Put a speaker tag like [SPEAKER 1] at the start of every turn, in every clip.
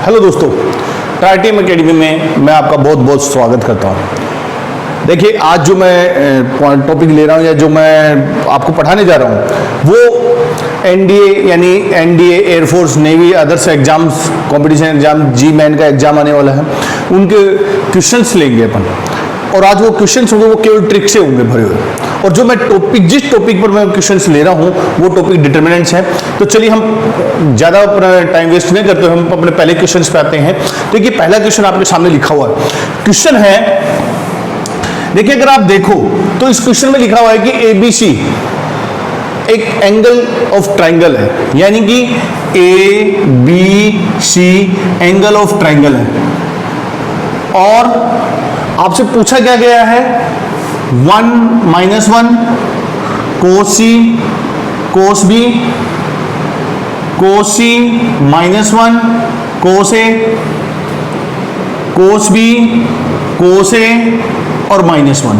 [SPEAKER 1] Hello दोस्तों, ट्राईटीएम academy में मैं आपका बहुत बहुत स्वागत करता हूं। देखिए, आज जो मैं टॉपिक ले रहा हूं या जो मैं आपको पढ़ाने जा रहा हूं वो एनडीए यानी NDA air force navy others exams competition exam JEE main का एग्जाम आने वाला है, उनके क्वेश्चंस लेंगे अपन। और आज वो क्वेश्चंस होंगे वो केवल ट्रिक से होंगे भरे हुए। और जो मैं जिस टॉपिक पर मैं क्वेश्चंस ले रहा हूं वो टॉपिक डिटर्मिनेंट्स है। तो चलिए हम ज़्यादा अपना टाइम वेस्ट नहीं करते, हम अपने पहले क्वेश्चंस पे आते हैं। देखिए, पहला क्वेश्चन आपके सामने लिखा हुआ है। क्वेश्चन है, देखिए अगर आप देखो तो इस क्वेश्चन में लिखा हुआ है कि एबीसी एक एंगल ऑफ ट्राइंगल है, यानी कि A B C angle of triangle है। और आपसे पूछा क्या गया है, 1 - 1 कोस सी कोस बी, कोस सी -1 कोस ए, कोस बी कोस ए और -1।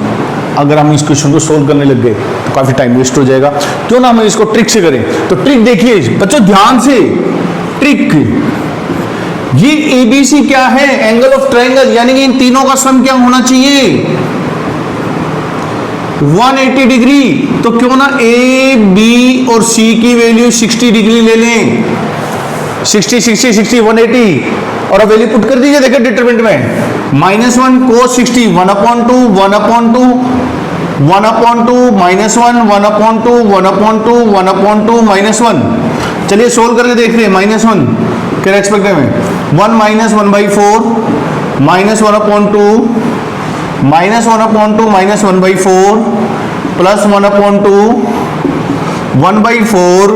[SPEAKER 1] अगर हम इस क्वेश्चन को सोल्व करने लग गए तो काफी टाइम वेस्ट हो जाएगा। क्यों ना हम इसको ट्रिक से करें। तो ट्रिक देखिए बच्चों, ध्यान से। ट्रिक, ये एबीसी क्या है, एंगल ऑफ ट्रायंगल, यानी कि इन तीनों का सम क्या होना चाहिए, 180 डिग्री। तो क्यों ना ए बी और सी की वैल्यू 60 डिग्री ले लें। 60 60 60 180 और अब वैल्यू पुट कर दीजिए। देखिए डिटरमिनेंट में -1 cos 60 1/2 1/2 1/2 -1 1/2 1/2 1/2 -1। चलिए सोल्व करके देखते हैं। -1 क्या एक्सपेक्ट है, 1 - 1/4 -1/2 -1/2 -1/4 प्लस 1/2 1/4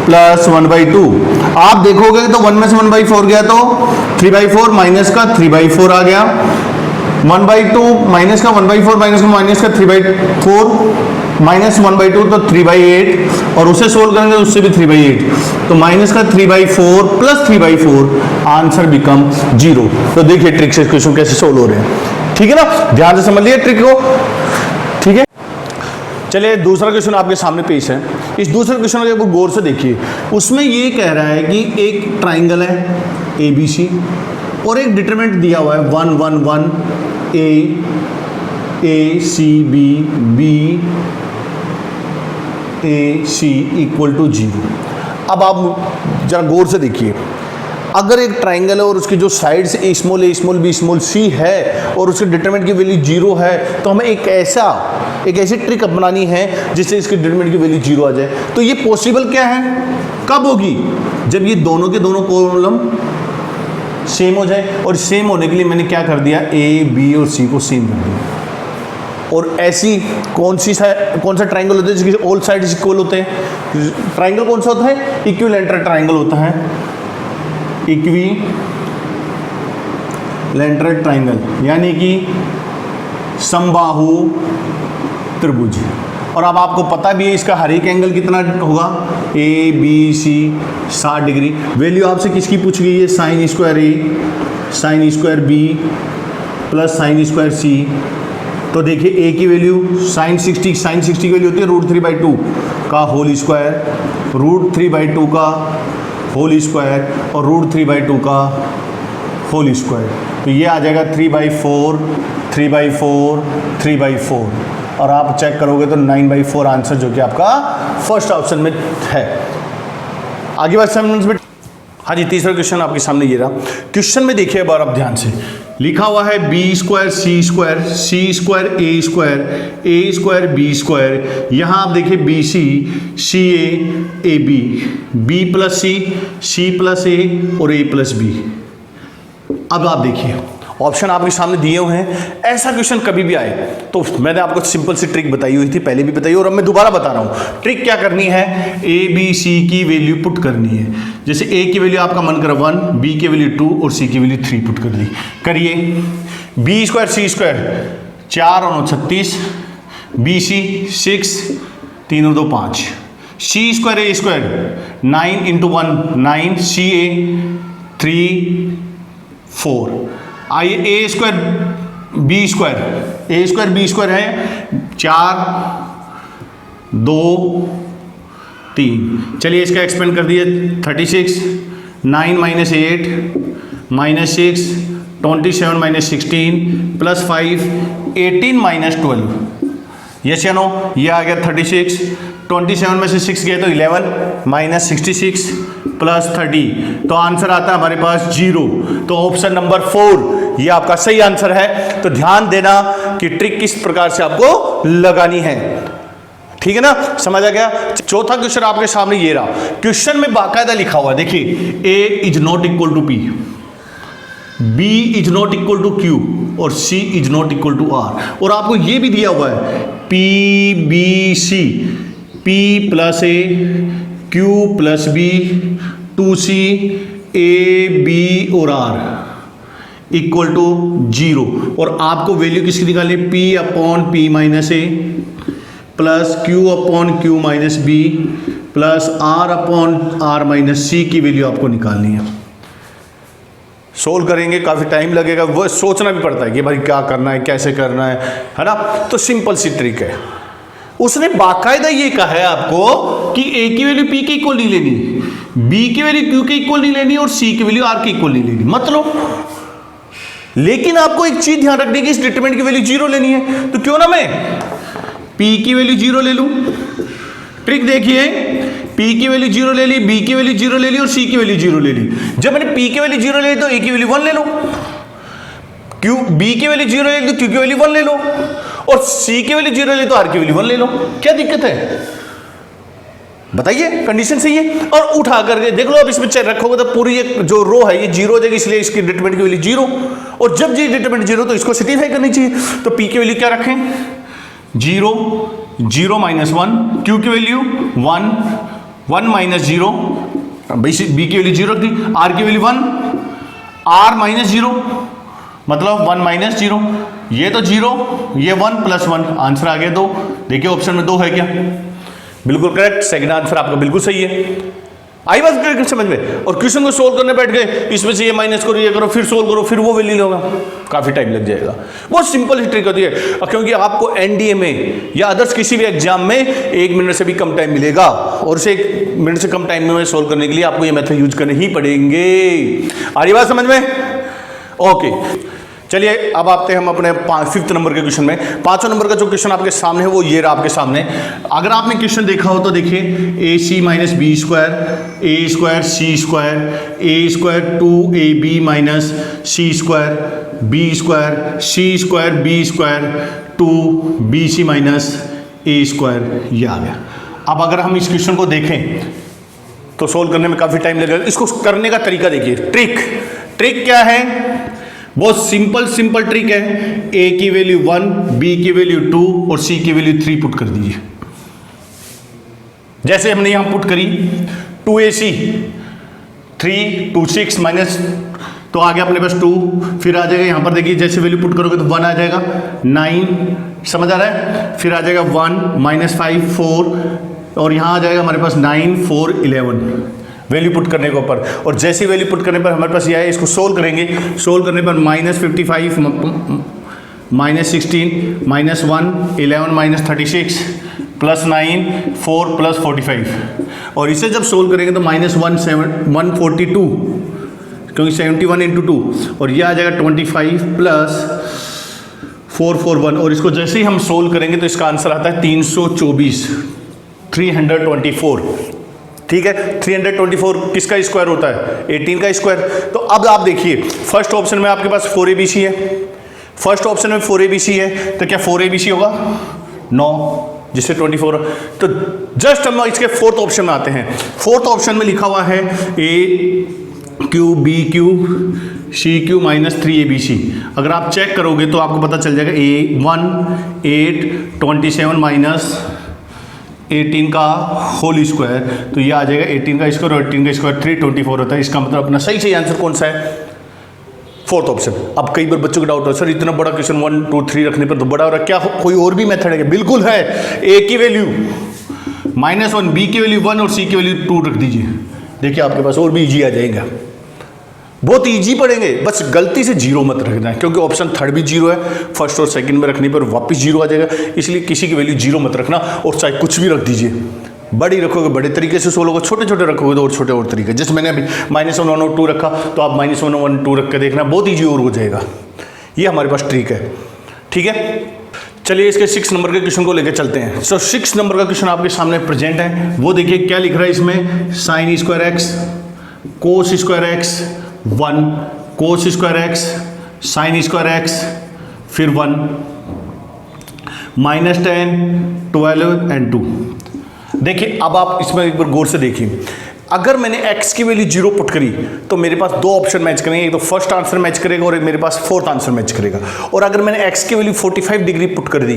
[SPEAKER 1] प्लस 1/2। आप देखोगे तो 1 में से 1/4 गया तो 3/4 माइनस का 3/4 आ गया। 1/2 माइनस का 1/4 माइनस का 3/4 माइनस 1/2 तो 3/8 और उसे सोल्व करेंगे उससे भी 3/8। तो माइनस का 3/4 प्लस 3/4 आंसर बिकम 0। तो देखिए ट्रिक से क्वेश्चन कैसे सोल्व हो रहे हैं, ठीक है ना। ध्यान से समझ लिए ट्रिक को, ठीक है। चलिए दूसरा क्वेश्चन आपके सामने पेश है। इस दूसरे क्वेश्चन को गौर से देखिए। उसमें ये कह रहा है कि एक ट्राइंगल है एबीसी और एक डिटरमिनेंट दिया हुआ है 1 1 1 a c b b a c equal to 0। अब आप जरा गौर से देखिए, अगर एक ट्राइंगल है और उसकी जो sides a small b small c है और उसके डिटरमिनेंट की वैल्यू 0 है, तो हमें एक ऐसी ट्रिक अपनानी है जिससे इसके डिटरमिनेंट की वैल्यू 0 आ जाए। तो ये पॉसिबल क्या है, कब होगी, जब ये दोनों के दोनों कॉलम सेम हो जाए। और सेम होने के लिए मैंने क्या कर दिया, ए बी और सी को सेम कर दिया। और ऐसी कौन सा ट्राइंगल होता है जिसके ऑल साइड्स इक्वल होते हैं। ट्राइंगल कौन सा होता है, इक्विलेटरल ट्राइंगल होता है, इक्विलेटरल ट्राइंगल, यानी कि समबाहु त्रिभुज। और अब आपको पता भी है इसका हर एक एंगल कितना होगा, a B c 60 degree. Value आपसे किसकी पूछ गई है, sin square a sin square b plus sin square c. तो देखिए ए की वैल्यू sin 60 की वैल्यू होती है √3/2 का होल स्क्वायर, √3/2 का होल स्क्वायर और √3/2 का होल स्क्वायर। तो ये आ जाएगा 3/4 3/4 3/4 और आप चेक करोगे तो 9/4 आंसर, जो कि आपका फर्स्ट ऑप्शन में है। आगे बात में, हाँ जी, तीसरा क्वेश्चन आपके सामने ये रहा। क्वेश्चन में देखिए एक बार आप ध्यान से, लिखा हुआ है b square c square a square b square. यहाँ आप देखिए b c a b plus c plus a और ए प्लस बी। अब आप देखिए ऑप्शन आपके सामने दिए हुए हैं। ऐसा क्वेश्चन कभी भी आए तो मैंने आपको सिंपल सी ट्रिक बताई हुई थी, पहले भी बताई और अब मैं दोबारा बता रहा हूं। ट्रिक क्या करनी है, ए बी सी की वैल्यू पुट करनी है। जैसे ए की वैल्यू आपका मन करा 1, बी की वैल्यू 2 और सी की वैल्यू 3 पुट कर दी। करिए, बी स्क्वायर सी स्क्वायर 4 और 9 36, बी सी 6 3 और 2 5, सी स्क्वायर ए स्क्वायर 9 × 1 9, सी ए 3 4। आइए ए स्क्वायर बी स्क्वायर है 4 2 3। चलिए इसका एक्सपेंड कर दिए 36, 9 - 8 -6, 27 - 16 + 5, 18 - 12। यस या नो? ये आ गया 36, 27 में से 6 गए तो 11 - 66 + 30, तो आंसर आता है हमारे पास 0। तो ऑप्शन नंबर 4 ये आपका सही आंसर है। तो ध्यान देना कि ट्रिक किस प्रकार से आपको लगानी है, ठीक है ना? समझ आ गया? चौथा क्वेश्चन आपके सामने ये रहा। क्वेश्चन में बाकायदा लिखा हुआ है, देखिए A is not equal to P, B is not equal to Q और C is not equal to R, और आपको ये भी दिया हुआ है P B C, P + A, Q + B, 2C, A B और R इक्वल टू 0, और आपको वैल्यू किसकी निकालनी है? P/P - A plus Q/Q - B plus R/R - C की वैल्यू आपको निकालनी है। सोल्व करेंगे, काफ़ी टाइम लगेगा, वो सोचना भी पड़ता है कि भाई क्या करना है, कैसे करना है ना? तो सिंपल सी ट्रिक है। उसने बाकायदा ये कहा है आपको कि A की वैल्यू P के इक्वल नहीं लेनी, B की वैल्यू Q के इक्वल नहीं लेनी और C की वैल्यू R के इक्वल नहीं लेनी, मतलब। लेकिन आपको एक चीज ध्यान रखनी है कि इस डिटरमिनेंट की वैल्यू 0 लेनी है। तो क्यों ना मैं P की वैल्यू 0 ले लूं। ट्रिक देखिए, P की वैल्यू 0 ले ली, B की वैल्यू 0 ले ली और C की वैल्यू 0 ले ली। जब मैंने P की वैल्यू 0 ले ली तो A की वैल्यू 1 ले लो, B की वैल्यू 0 ले ली तो Q की वैल्यू 1 ले लो, और C की वैल्यू 0 ले ली तो R की वैल्यू 1 ले लो। क्या दिक्कत है बताइए? कंडीशन सही है। और उठा करके देख लो, अब इसमें चेक रखोगे तो पूरी एक जो रो है ये 0 हो जाएगी, इसलिए इसकी डिटरमिनेंट की वैल्यू 0, और जब ये डिटरमिनेंट 0 तो इसको सिटीफाई करनी चाहिए। तो P की वैल्यू क्या रखें? 0, 0 - 1, Q की वैल्यू 1, 1 - 0, B की वैल्यू 0 रख दी, R की वैल्यू 1, R - 0 मतलब 1 - 0, ये तो 0, ये 1 + 1, आंसर आ गया 2। देखिए ऑप्शन में 2 है क्या? बिल्कुल करेक्ट, सेकंड आंसर आपका बिल्कुल सही है। आई बात क्लियर समझ में? और क्वेश्चन को सोल्व करने बैठ गए, इसमें से ये माइनस करो, ये करो, फिर सोल्व करो, फिर वो वैल्यू लोगा, काफी टाइम लग जाएगा। बहुत सिंपल ही ट्रिक होती है, क्योंकि आपको एनडीए में या अदर्स किसी भी एग्जाम में 1 मिनट से भी कम टाइम मिलेगा, और उसे 1 मिनट से कम टाइम में सोल्व करने के लिए आपको ये मेथड यूज करने ही पड़ेंगे। आ रही बात समझ में? ओके, चलिए अब आते हैं हम अपने 5th नंबर के क्वेश्चन में। 5वां नंबर का जो क्वेश्चन आपके सामने है वो ये रहा आपके सामने। अगर आपने क्वेश्चन देखा हो तो देखिए, AC - B², A² C², A² 2AB - C² B² C² B² 2BC - A², ये आ गया। अब अगर हम इस क्वेश्चन को देखें तो सोल्व करने में काफ़ी टाइम लगेगा। इसको करने का तरीका देखिए, ट्रिक क्या है? बहुत सिंपल ट्रिक है। A की वैल्यू 1, B की वैल्यू 2 और C की वैल्यू 3 पुट कर दीजिए। जैसे हमने यहां पुट करी 2AC 3 2 6 माइनस, तो आ गया अपने पास 2, फिर आ जाएगा यहां पर देखिए, जैसे वैल्यू पुट करोगे तो 1 आ जाएगा, 9 समझ आ रहा है, फिर आ जाएगा 1 -5 4, और यहां आ जाएगा हमारे पास 9 4 11 वैल्यू पुट करने के ऊपर। और जैसी वैल्यू पुट करने पर हमारे पास ये है, इसको सोल्व करेंगे। सोल्व करने पर -55 -16 -1 11 -36 +9 4 +45, और इसे जब सोल्व करेंगे तो -142, क्योंकि 71 × 2, और ये आ जाएगा 25 + 441, और इसको जैसे ही हम सोल्व करेंगे तो इसका आंसर आता है 324 324। ठीक है, 324 किसका स्क्वायर होता है? 18 का स्क्वायर। तो अब आप देखिए, फर्स्ट ऑप्शन में आपके पास 4ABC है, फर्स्ट ऑप्शन में 4ABC है, तो क्या 4ABC होगा? 9, जिससे 24। तो जस्ट हम इसके फोर्थ ऑप्शन में आते हैं। फोर्थ ऑप्शन में लिखा हुआ है AQ BQ CQ - 3ABC। अगर आप चेक करोगे तो आपको पता चल जाएगा 1 8 27 18 का होल स्क्वायर, तो ये आ जाएगा 18 का स्क्वायर, और 18 का स्क्वायर 324 होता है। इसका मतलब अपना सही आंसर कौन सा है? Fourth option. अब कई बार बच्चों को डाउट हो, सर इतना बड़ा क्वेश्चन 1 2 3 रखने पर तो बड़ा हो रहा है, क्या कोई और भी मेथड है? बिल्कुल है। A की वैल्यू -1, B की वैल्यू 1 और C की वैल्यू 2 रख दीजिए, देखिए आपके पास और भी इजी आ जाएगा। बहुत इजी पड़ेंगे, बस गलती से 0 मत रखना है, क्योंकि ऑप्शन थर्ड भी 0 है, फर्स्ट और सेकंड में रखने पर वापस 0 आ जाएगा, इसलिए किसी की वैल्यू 0 मत रखना, और चाहे कुछ भी रख दीजिए, बड़ी रखोगे बड़े तरीके से सोल्व होगा, छोटे छोटे रखोगे तो और छोटे और तरीके। जैसे मैंने अभी -1 1 और 2 रखा, तो आप -1 1 2 रख के देखना, बहुत ईजी और हो जाएगा। ये हमारे पास ट्रिक है, ठीक है। चलिए इसके 6 नंबर के क्वेश्चन को लेकर चलते हैं। सो 6 नंबर का क्वेश्चन आपके सामने प्रेजेंट है, वो देखिए क्या लिख रहा है इसमें। sin square x cos square x 1, cos square x sin square x फिर 1 -10 12 एंड 2। देखिए अब आप इसमें एक बार गौर से देखिए, अगर मैंने x की वैल्यू 0 पुट करी तो मेरे पास दो ऑप्शन मैच करेंगे, एक तो फर्स्ट आंसर मैच करेगा और एक मेरे पास फोर्थ आंसर मैच करेगा। और अगर मैंने x की वैल्यू 45 डिग्री पुट कर दी,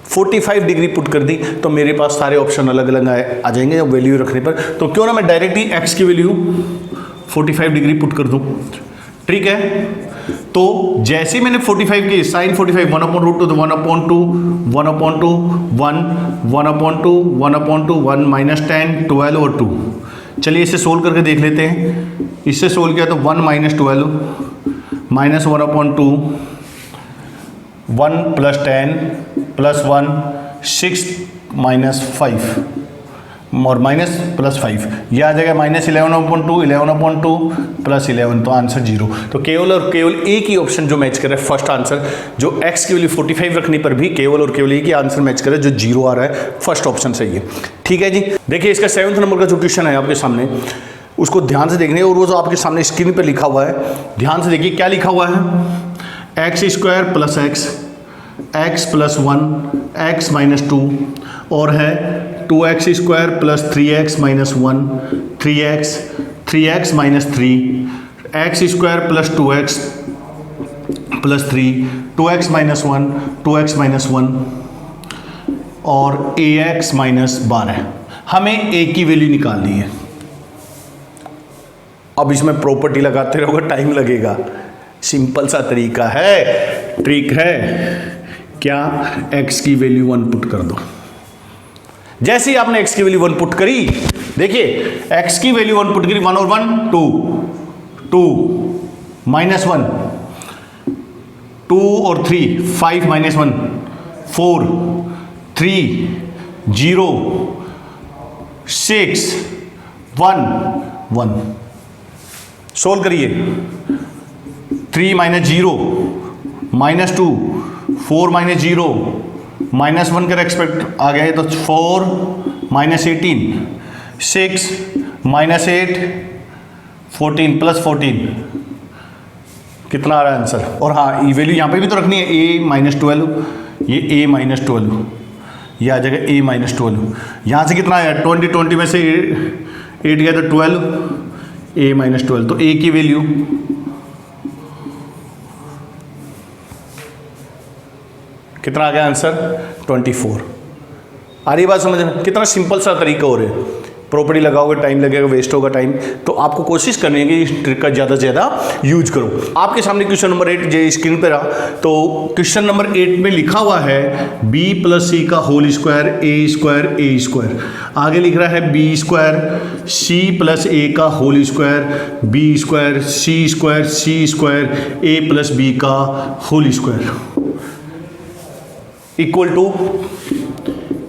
[SPEAKER 1] 45 डिग्री पुट कर दी, तो मेरे पास सारे ऑप्शन अलग अलग आ जाएंगे वैल्यू रखने पर। तो क्यों ना मैं डायरेक्ट ही x की वैल्यू 45 डिग्री पुट कर दूं, ठीक है। तो जैसे मैंने 45 की sin 45 1/√2 तो 1/2 1/2 1 1/2 1/2 1 -10 12 और 2। चलिए इसे सोल्व करके देख लेते हैं। इससे सोल्व किया तो 1 - 12 -1/2 1 + 10 + 1 6 - 5 और -+5, यह आ जाएगा -11/2 11/2 + 11, तो आंसर 0। तो केवल और केवल एक ही ऑप्शन जो मैच कर रहा है, फर्स्ट आंसर, जो x की वैल्यू 45 रखने पर भी केवल और केवल एक ही आंसर मैच कर रहा है, जो 0 आ रहा है, फर्स्ट ऑप्शन सही है, ठीक है जी। देखिए इसका 7 नंबर का जो क्वेश्चन है आपके सामने, उसको ध्यान से देखने, और वो जो आपके सामने स्क्रीन पर लिखा हुआ है, ध्यान से देखिए क्या लिखा हुआ है। x² + x x + 1 x - 2 और है 2x² + 3x - 1 3x 3x - 3 x² + 2x + 3 2x - 1 2x - 1 और ax - 12। हमें a की वैल्यू निकालनी है। अब इसमें प्रॉपर्टी लगाते रहोगे, टाइम लगेगा। सिंपल सा तरीका है, ट्रिक है क्या, x की वैल्यू 1 पुट कर दो। जैसे ही आपने x की वैल्यू 1 पुट करी, देखिए x की वैल्यू 1 पुट करी, 1 और 1 2 2 -1 2 और 3 5 - 1 4 3 0 6 1 1। सोल्व करिए। 3 - 0 -2 4 - 0 -1 का रेस्पेक्ट आ गया है, तो 4 - 18 6 - 8 14 + 14 कितना आ रहा है आंसर। और हाँ, ये वैल्यू यहाँ पे भी तो रखनी है, a - 12, ये a - 12, ये आ जाएगा a - 12। यहाँ से कितना आया, 20 में से 8 गया तो 12, a - 12। तो a की वैल्यू कितना आ गया आंसर, 24। आ रही बात समझ में, कितना सिंपल सा तरीका हो रहा है। प्रॉपर्टी लगाओगे टाइम लगेगा, वेस्ट होगा टाइम, तो आपको कोशिश करनी है कि इस ट्रिक का ज़्यादा से ज़्यादा यूज करो। आपके सामने क्वेश्चन नंबर 8 जो स्क्रीन पर रहा, तो क्वेश्चन नंबर 8 में लिखा हुआ है b + c का होल स्क्वायर a², आगे लिख रहा है b² c + a का whole square b² c² a + b का whole square equal to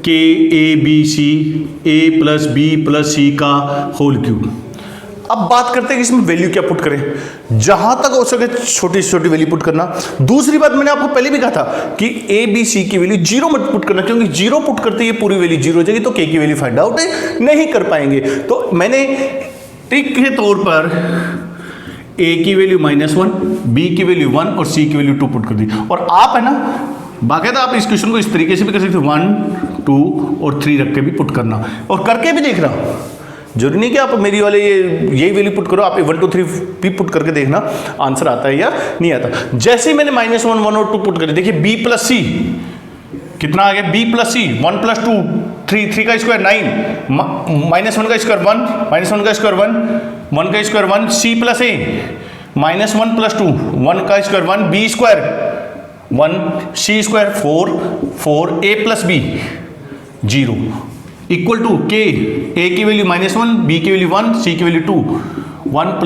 [SPEAKER 1] KABC a + b + c का होल क्यूब। अब बात करते हैं कि इसमें वैल्यू क्या पुट करें, जहां तक हो सके छोटी से छोटी वैल्यू पुट करना। दूसरी बात, मैंने आपको पहले भी कहा था कि ABC की वैल्यू 0 मत पुट करना, क्योंकि 0 पुट करते ही पूरी वैल्यू 0 हो जाएगी, तो K की वैल्यू फाइंड आउट नहीं कर पाएंगे। तो मैंने ट्रिक के तौर पर A की वैल्यू -1, B की वैल्यू 1 और C की वैल्यू 2 पुट कर दी। और आप है ना, बाकायदा आप इस क्वेश्चन को इस तरीके से भी कर सकते हो, 1 2 और 3 रख के भी पुट करना, और करके भी देखना। जरूरी नहीं कि आप मेरी वाले यही वैल्यू पुट करो, आप 1 2 3 भी पुट करके देखना आंसर आता है या नहीं आता। जैसे ही मैंने -1 1 और 2 पुट कर, देखिए b + c कितना आ गया, b + c 1 + 2 3 3 का स्क्वायर 9 -1 का स्क्वायर 1 -1 का स्क्वायर 1 1 का स्क्वायर 1 c + a -1 + 2 1 का square 1 b² 1 c² 4 4 a + b 0 equal to k, a की वैल्यू -1 b की वैल्यू 1 c की वैल्यू 2 1 +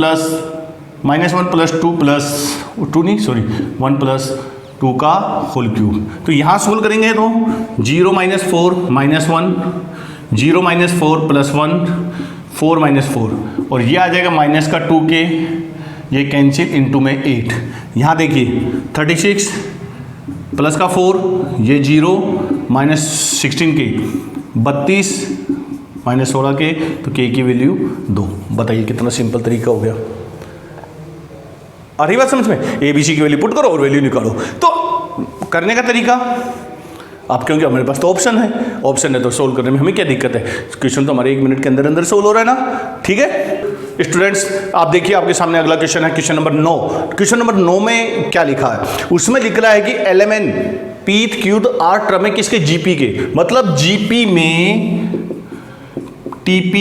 [SPEAKER 1] -1 + 2 का होल क्यूब। तो यहाँ सोल्व करेंगे तो 0 - 4 -1 0 - 4 + 1 4 - 4 और ये आ जाएगा माइनस का 2k, ये कैंसिल इनटू में 8। यहाँ देखिए 36 प्लस का 4 ये 0 -16k 32 -16k तो k की वैल्यू 2। बताइए कितना सिंपल तरीका हो गया। आ रही बात समझ में? ABC की वैल्यू पुट करो और वैल्यू निकालो। तो करने का तरीका आप, क्योंकि हमारे पास तो ऑप्शन है तो सोल्व करने में हमें क्या दिक्कत है? क्वेश्चन तो हमारे 1 मिनट के अंदर अंदर सोल्व हो रहा है ना। ठीक है स्टूडेंट्स, आप देखिए आपके सामने अगला क्वेश्चन है, क्वेश्चन नंबर 9। क्वेश्चन नंबर 9 में क्या लिखा है? उसमें लिख रहा है कि LMN pth qth r term है किसके? GP के। मतलब GP में TP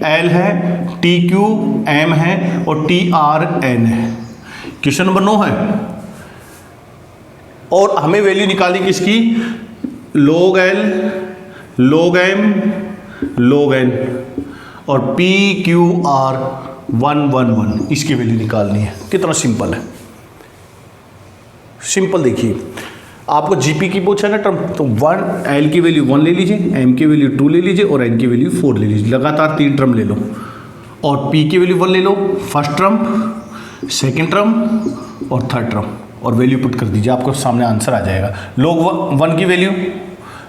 [SPEAKER 1] L है, TQ M है और TR N है। क्वेश्चन नंबर 9 है और हमें वैल्यू निकाली किसकी? log L, log M, log N और PQR 111 इसकी वैल्यू निकालनी है। कितना सिंपल है, सिंपल। देखिए आपको GP की पूछा ना टर्म, तो 1 L की वैल्यू 1 ले लीजिए, M की वैल्यू 2 ले लीजिए और N की वैल्यू 4 ले लीजिए। लगातार 3 टर्म ले लो और P की वैल्यू 1 ले लो, फर्स्ट टर्म, सेकेंड टर्म और थर्ड टर्म और वैल्यू पुट कर दीजिए, आपको सामने आंसर आ जाएगा। log 1 की वैल्यू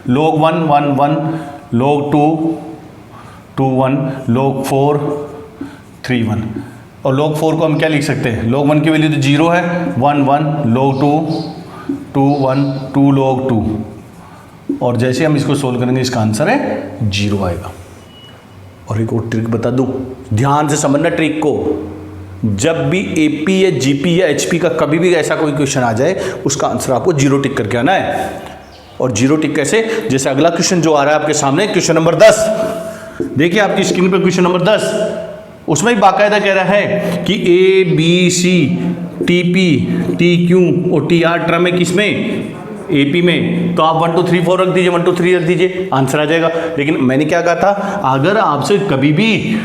[SPEAKER 1] log 1 1 1, log 2 2 1, log 4 3 1 और log 4 को हम क्या लिख सकते हैं? log 1 की वैल्यू तो 0 है, 1 1, log 2 2 1 2 log 2 और जैसे हम इसको सोल्व करेंगे इसका आंसर है 0 आएगा। और एक और ट्रिक बता दूं, ध्यान से समझना ट्रिक को। जब भी AP या GP या HP का कभी भी ऐसा कोई क्वेश्चन आ जाए उसका आंसर आपको 0 टिक करके आना है। और 0 टिक कैसे? जैसे अगला क्वेश्चन जो आ रहा है आपके सामने, क्वेश्चन नंबर 10। देखिए आपकी स्क्रीन पर क्वेश्चन नंबर 10, उसमें ही बाकायदा कह रहा है कि ABC TP TQ और TR टर्म है किसमें? AP में। तो आप 1 2 3 4 रख दीजिए, 1 2 3 रख दीजिए, आंसर आ जाएगा। लेकिन मैंने क्या कहा था, अगर आपसे कभी भी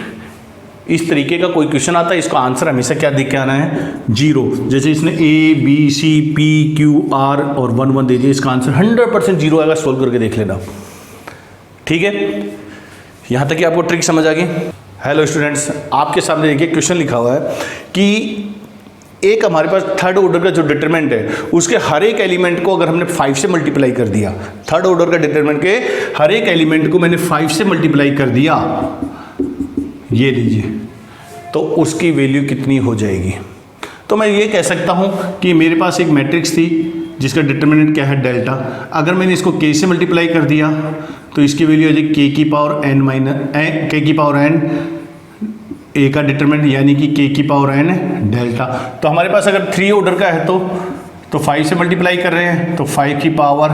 [SPEAKER 1] इस तरीके का कोई क्वेश्चन आता है इसका आंसर हमेशा क्या देख के आना है? 0। जैसे इसने ABCPQR और 1 1 दे दिए, इसका आंसर 100% 0 आएगा। सोल्व करके देख लेना। ठीक है, यहां तक कि आपको ट्रिक समझ आ गई। हेलो स्टूडेंट्स, आपके सामने देखिए क्वेश्चन लिखा हुआ है कि एक हमारे पास थर्ड ऑर्डर का जो डिटरमिनेंट है उसके हर एक एलिमेंट को अगर हमने 5 से मल्टीप्लाई कर दिया, थर्ड ऑर्डर का डिटरमिनेंट के हर एक एलिमेंट को मैंने 5 से मल्टीप्लाई कर दिया, ये लीजिए, तो उसकी वैल्यू कितनी हो जाएगी? तो मैं ये कह सकता हूँ कि मेरे पास एक मैट्रिक्स थी जिसका डिटरमिनेंट क्या है? डेल्टा। अगर मैंने इसको k से मल्टीप्लाई कर दिया तो इसकी वैल्यू आ जाएगी k की पावर n, a का डिटरमिनेंट यानी कि k की पावर n डेल्टा। तो हमारे पास अगर 3 ऑर्डर का है तो 5 से मल्टीप्लाई कर रहे हैं तो 5 की पावर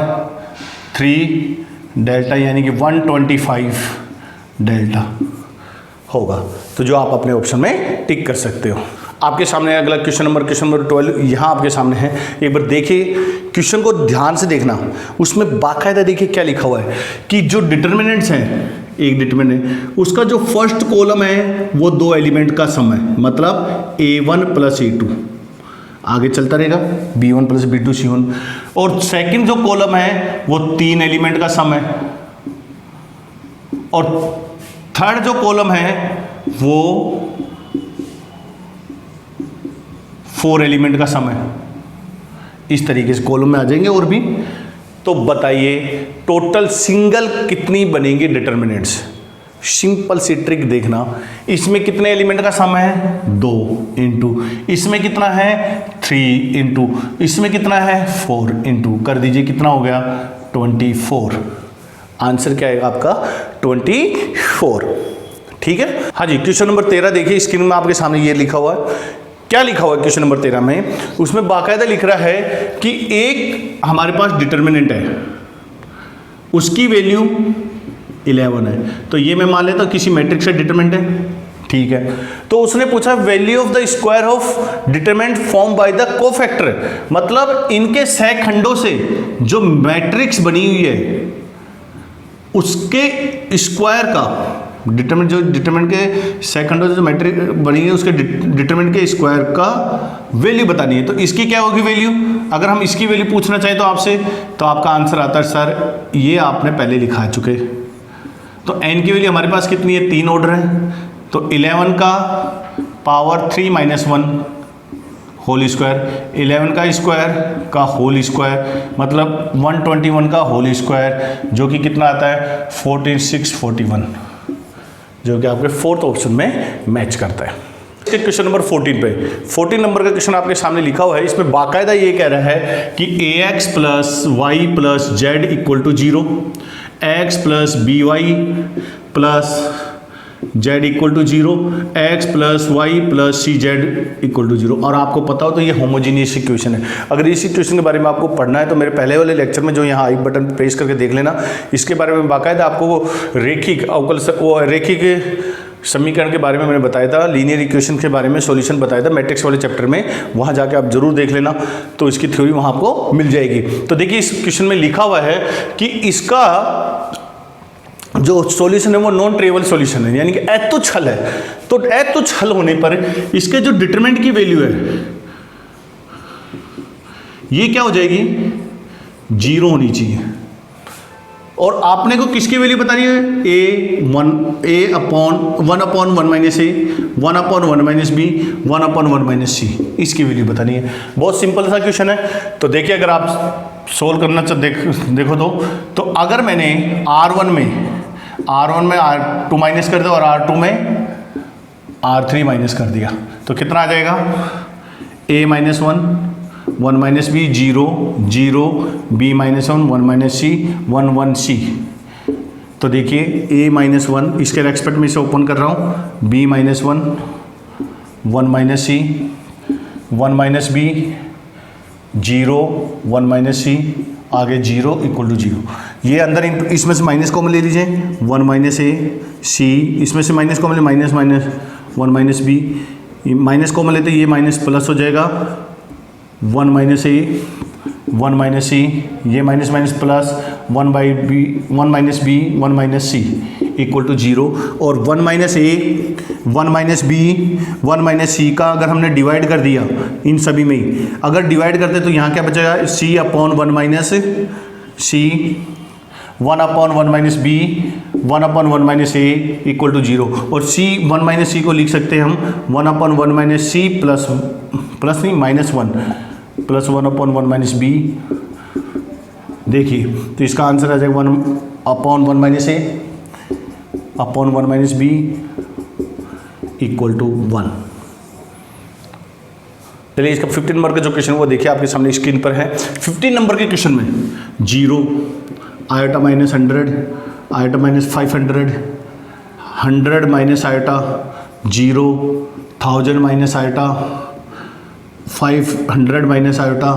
[SPEAKER 1] 3 डेल्टा यानी कि 125 डेल्टा होगा। तो जो आप अपने ऑप्शन में टिक कर सकते हो। आपके सामने अगला क्वेश्चन नंबर 12 यहाँ आपके सामने है। एक बार देखिए क्वेश्चन को ध्यान से देखना, उसमें बाकायदा देखिए क्या लिखा हुआ है कि जो डिटरमिनेंट्स हैं, एक डिटरमिनेंट उसका जो फर्स्ट कॉलम है वो 2 एलिमेंट का सम है, मतलब A1 + A2 आगे चलता रहेगा, B1 + B2 C1 और सेकंड जो कॉलम है वो 3 एलिमेंट का सम है और थर्ड जो कॉलम है वो 4 एलिमेंट का सम है। इस तरीके से कॉलम में आ जाएंगे और भी। तो बताइए टोटल सिंगल कितनी बनेंगे डिटरमिनेंट्स? सिंपल सी ट्रिक देखना, इसमें कितने एलिमेंट का सम है? 2 इंटू इसमें कितना है? 3 इंटू इसमें कितना है? 4 इंटू कर दीजिए, कितना हो गया? 24। आंसर क्या आएगा आपका? 24। ठीक है। हाँ जी, क्वेश्चन नंबर 13 देखिए स्क्रीन में आपके सामने ये लिखा हुआ है। क्या लिखा हुआ है क्वेश्चन नंबर 13 में? उसमें बाकायदा लिख रहा है कि एक हमारे पास डिटरमिनेंट है, उसकी वैल्यू 11 है। तो ये मैं मान लेता हूँ किसी मैट्रिक्स का डिटरमिनेंट है, ठीक है। तो उसने पूछा value of the square of determinant form by the cofactor, मतलब इनके सह खंडों से जो मैट्रिक्स बनी हुई है उसके स्क्वायर का डिटरमिनेंट, जो डिटरमिनेंट के सह खंडों से जो मैट्रिक्स बनी है उसके डिटरमिनेंट के स्क्वायर का वैल्यू बतानी है। तो इसकी क्या होगी वैल्यू? अगर हम इसकी वैल्यू पूछना चाहें तो आपसे, तो आपका आंसर आता है सर ये आपने पहले लिखा चुके। तो n की वैल्यू हमारे पास कितनी है, 3 ऑर्डर है, तो 11 का पावर 3 माइनस 1 होल स्क्वायर, 11 का स्क्वायर का होल स्क्वायर मतलब 121 का होल स्क्वायर, जो कि कितना आता है 14641, जो कि आपके फोर्थ ऑप्शन में मैच करता है। क्वेश्चन नंबर 14 पे, 14 नंबर का क्वेश्चन आपके सामने लिखा हुआ है, इसमें बाकायदा ये कह रहा है कि ax plus Y plus Z equal to 0, X plus B Y plus Z equal to 0, X plus Y plus C Z equal to 0। और आपको पता हो तो ये होमोजीनियस इक्वेशन है। अगर इस इक्वेशन के बारे में आपको पढ़ना है तो मेरे पहले वाले लेक्चर में जो यहाँ आई बटन प्रेस करके देख लेना, इसके बारे में बाकायदा आपको वो रैखिक समीकरण के बारे में मैंने बताया था, लीनियर इक्वेशन के बारे में सॉल्यूशन बताया था मैट्रिक्स वाले चैप्टर में, वहाँ जाके आप जरूर देख लेना, तो इसकी थ्योरी वहाँ आपको मिल जाएगी। तो देखिए इस क्वेश्चन में लिखा हुआ है कि इसका जो सॉल्यूशन है वो नॉन ट्रिवियल सॉल्यूशन है, यानी कि एतुच्छल है। तो एतुच्छल होने पर इसके जो डिटरमिनेंट की वैल्यू है ये क्या हो जाएगी, 0 होनी चाहिए। और आपने को किसकी वैल्यू बतानी है, a upon 1 upon 1 minus A, 1 upon 1 minus B, 1 upon 1 minus c, इसकी वैल्यू बतानी है। बहुत सिंपल सा क्वेश्चन है। तो देखिए अगर आप सोल्व करना देखो तो अगर मैंने R1 में R2 माइनस कर दिया और R2 में R3 माइनस कर दिया तो कितना आ जाएगा, a minus 1 minus b 0 0, b minus 1 minus c 1 c. तो देखिए a माइनस 1 इसके रेस्पेक्ट में इसे ओपन कर रहा हूँ, b minus 1 minus c 1 minus b 0 1 minus सी, आगे 0 इक्वल टू 0। ये अंदर इसमें से माइनस कॉमन ले लीजिए, 1 माइनस ए सी, इसमें से माइनस कॉमन ले minus 1 minus B, minus common लेते ये माइनस प्लस हो जाएगा, 1 माइनस ए 1 माइनस सी, ये minus minus plus 1 minus B 1 minus C equal to 0। और 1 माइनस ए 1 माइनस बी 1 माइनस सी का अगर हमने डिवाइड कर दिया इन सभी में ही, अगर डिवाइड करते तो यहाँ क्या बचेगा, c upon 1 minus c 1 upon 1 minus B 1 upon 1 minus a equal to 0। और सी 1 माइनस सी को लिख सकते हैं हम 1 अपॉन 1 माइनस सी प्लस नहीं minus 1 plus 1 upon 1 minus B. देखिए तो इसका आंसर आ जाएगा 1 upon 1 minus A upon 1 minus B equal to 1। चलिए इसका 15 नंबर का जो क्वेश्चन वो देखिए आपके सामने स्क्रीन पर है। 15 नंबर के क्वेश्चन में 0 iota minus 100 iota minus 500 100 minus iota 0 1000 minus iota 500 minus iota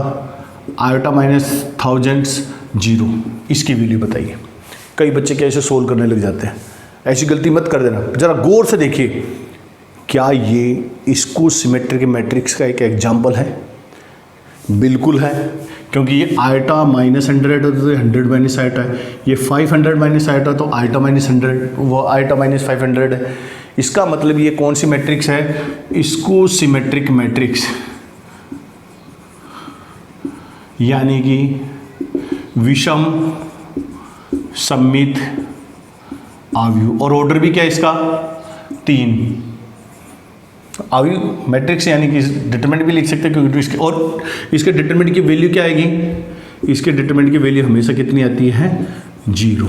[SPEAKER 1] iota minus thousands 0, इसकी वैल्यू बताइए। कई बच्चे कैसे सोल्व करने लग जाते हैं, ऐसी गलती मत कर देना, जरा गौर से देखिए। क्या ये स्क्यू सिमेट्रिक मैट्रिक्स का एक एग्जाम्पल है? बिल्कुल है, क्योंकि ये आयोटा माइनस 100 होता तो 100 माइनस आयोटा है, ये 500 माइनस आयोटा तो आयोटा माइनस 100 वो आयोटा माइनस 500 है। इसका मतलब ये कौन सी मैट्रिक्स है, स्क्यू सिमेट्रिक मैट्रिक्स, यानी कि विषम सममित आव्यूह। और ऑर्डर भी क्या है इसका, 3 आव्यूह मैट्रिक्स, यानी कि डिटरमिनेंट भी लिख सकते हैं क्योंकि इसके और इसके डिटरमिनेंट की वैल्यू क्या आएगी, इसके डिटरमिनेंट की वैल्यू हमेशा कितनी आती है, 0।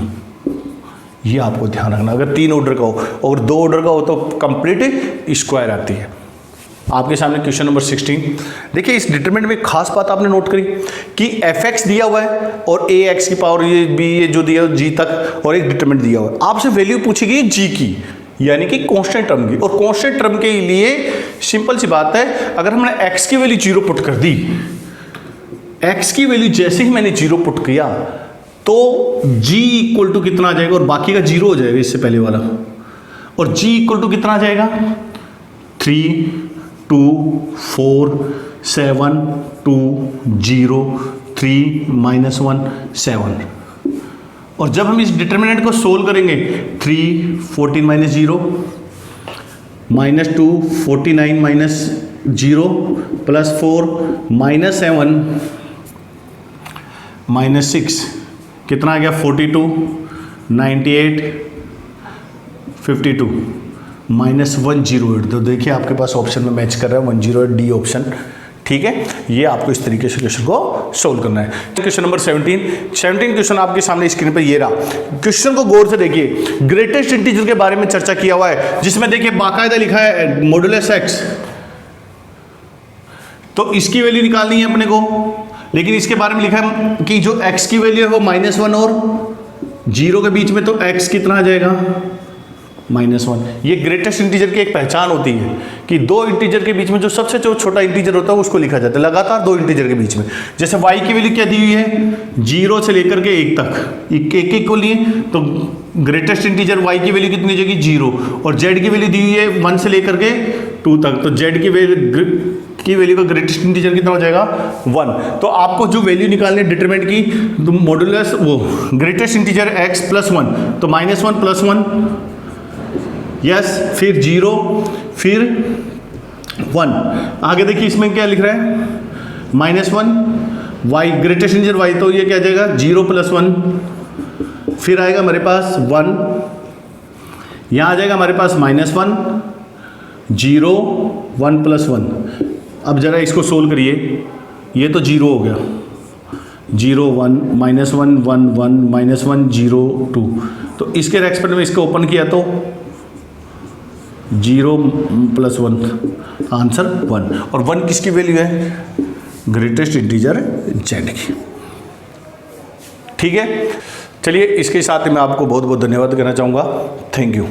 [SPEAKER 1] ये आपको ध्यान रखना। अगर 3 ऑर्डर का हो और 2 ऑर्डर का हो तो कंप्लीट स्क्वायर आती है। आपके सामने क्वेश्चन नंबर 16 देखिए। इस डिटरमिनेंट में खास बात आपने नोट करी कि fx दिया हुआ है और ax की पावर ये b ये जो दिया g तक, और एक डिटरमिनेंट दिया हुआ है। आपसे वैल्यू पूछी गई g की, यानी कि कांस्टेंट टर्म की। और कांस्टेंट टर्म के लिए सिंपल सी बात है, अगर हमने x की वैल्यू 0 पुट कर दी, x की वैल्यू जैसे ही मैंने 0 पुट किया तो g इक्वल टू कितना आ जाएगा, और बाकी का 0 हो जाएगा इससे पहले वाला, और g इक्वल टू कितना आ जाएगा, 3 2 4 7 2 0 3 माइनस 1 7। और जब हम इस डिटरमिनेंट को सोल्व करेंगे, 3 14 minus 0 minus 2 49 minus 0 plus 4 minus 7 minus 6 कितना आ गया, 42 98 52 -108। तो देखिए आपके पास ऑप्शन में मैच कर रहा है 108 डी ऑप्शन। ठीक है, ये आपको इस तरीके से क्वेश्चन को सोल्व करना है। क्वेश्चन नंबर 17 क्वेश्चन आपके सामने स्क्रीन पर ये रहा। क्वेश्चन को गौर से देखिए, ग्रेटेस्ट इंटीजर के बारे में चर्चा किया हुआ है, जिसमें देखिए बाकायदा लिखा है मॉडुलस एक्स। तो इसकी वैल्यू निकालनी है अपने को, लेकिन इसके बारे में लिखा है कि जो x की वैल्यू है वो -1 और 0 के बीच में, तो x कितना आ जाएगा -1। ये ग्रेटेस्ट इंटीजर की एक पहचान होती है कि दो इंटीजर के बीच में जो सबसे जो छोटा इंटीजर होता है उसको लिखा जाता है, लगातार दो इंटीजर के बीच में। जैसे y की वैल्यू क्या दी हुई है, 0 से लेकर के 1 तक, एक को लिए, तो ग्रेटेस्ट इंटीजर y की वैल्यू कितनी हो जाएगी 0, और z की वैल्यू दी हुई है 1 से लेकर के 2 तक, तो z की वैल्यू का ग्रेटेस्ट इंटीजर कितना हो जाएगा 1। तो आपको जो वैल्यू निकालनी है डिटरमिनेंट की, तो मॉडुलस वो ग्रेटेस्ट इंटीजर x + 1, तो -1 + 1 यस, फिर 0, फिर 1। आगे देखिए इसमें क्या लिख रहा है -1, y ग्रेटेस्ट इंटीजर y, तो ये क्या आ जाएगा 0 + 1, फिर आएगा हमारे पास 1, यहाँ आ जाएगा हमारे पास -1, 0, 1 + 1। अब जरा इसको सोल्व करिए, ये तो 0 हो गया, 0 1 -1 1 1 -1 0 2, तो इसके रेस्पेक्ट में इसको ओपन किया तो 0 + 1, आंसर 1। और 1 किसकी वैल्यू है, ग्रेटेस्ट इंटीजर z की। ठीक है, चलिए इसके साथ मैं आपको बहुत बहुत धन्यवाद करना चाहूँगा। Thank you.